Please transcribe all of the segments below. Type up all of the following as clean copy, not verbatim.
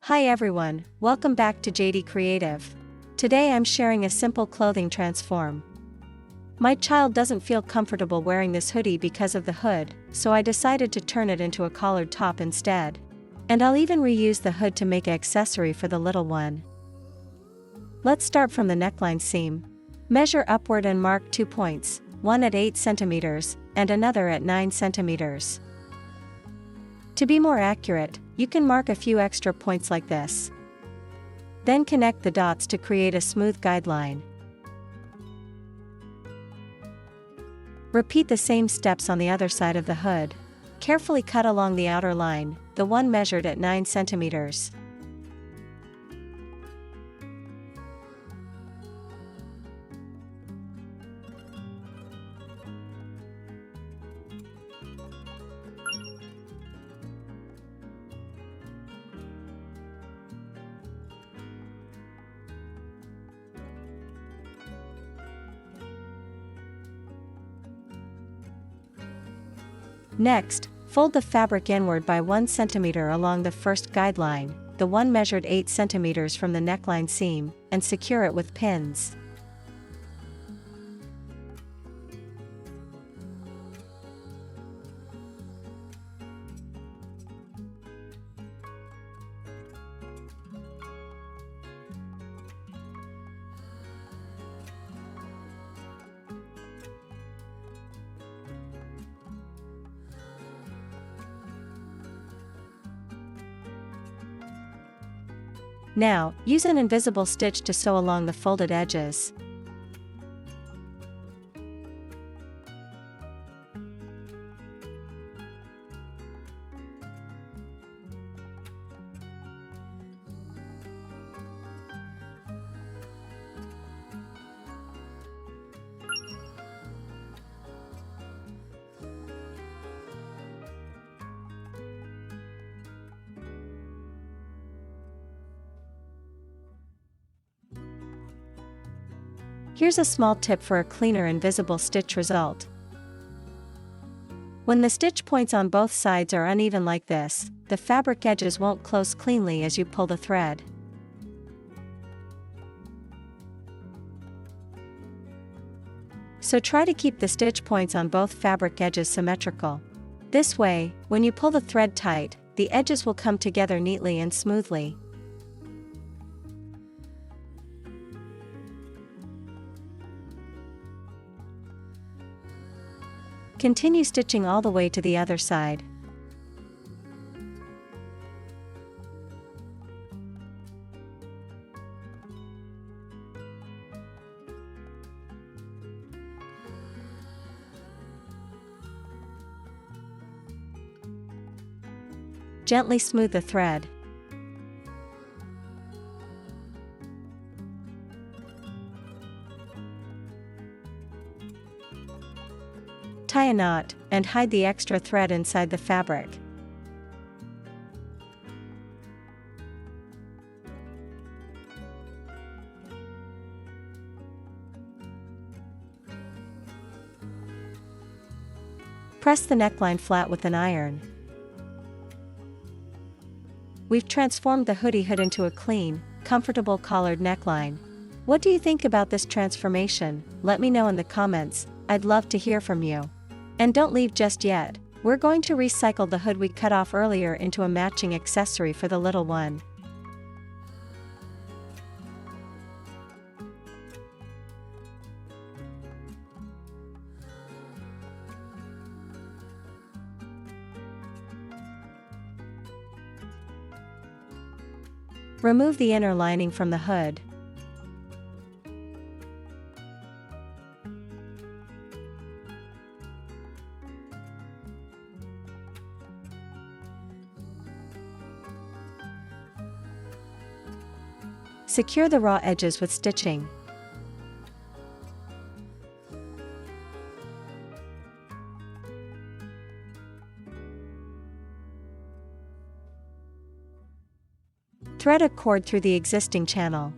Hi everyone, welcome back to Jady Kreativ. Today I'm sharing a simple clothing transform. My child doesn't feel comfortable wearing this hoodie because of the hood, so I decided to turn it into a collared top instead. And I'll even reuse the hood to make an accessory for the little one. Let's start from the neckline seam. Measure upward and mark 2 points, one at 8 cm and another at 9 cm. To be more accurate, you can mark a few extra points like this. Then connect the dots to create a smooth guideline. Repeat the same steps on the other side of the hood. Carefully cut along the outer line, the one measured at 9 cm. Next, fold the fabric inward by 1 cm along the first guideline, the one measured 8 cm from the neckline seam, and secure it with pins. Now, use an invisible stitch to sew along the folded edges. Here's a small tip for a cleaner invisible stitch result. When the stitch points on both sides are uneven like this, the fabric edges won't close cleanly as you pull the thread. So try to keep the stitch points on both fabric edges symmetrical. This way, when you pull the thread tight, the edges will come together neatly and smoothly. Continue stitching all the way to the other side. Gently smooth the thread. Tie a knot, and hide the extra thread inside the fabric. Press the neckline flat with an iron. We've transformed the hoodie hood into a clean, comfortable collared neckline. What do you think about this transformation? Let me know in the comments, I'd love to hear from you. And don't leave just yet, we're going to recycle the hood we cut off earlier into a matching accessory for the little one. Remove the inner lining from the hood. Secure the raw edges with stitching. Thread a cord through the existing channel.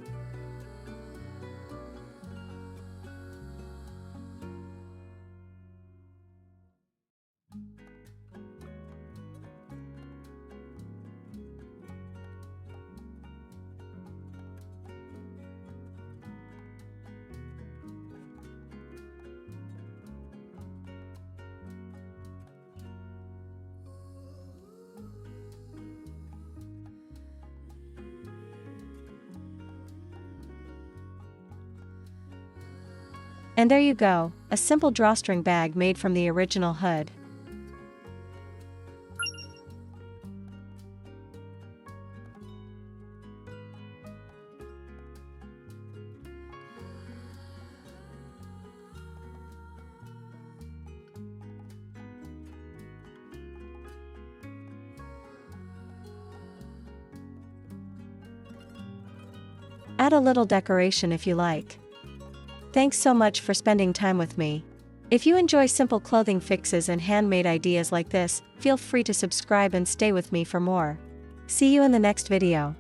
And there you go, a simple drawstring bag made from the original hood. Add a little decoration if you like. Thanks so much for spending time with me. If you enjoy simple clothing fixes and handmade ideas like this, feel free to subscribe and stay with me for more. See you in the next video.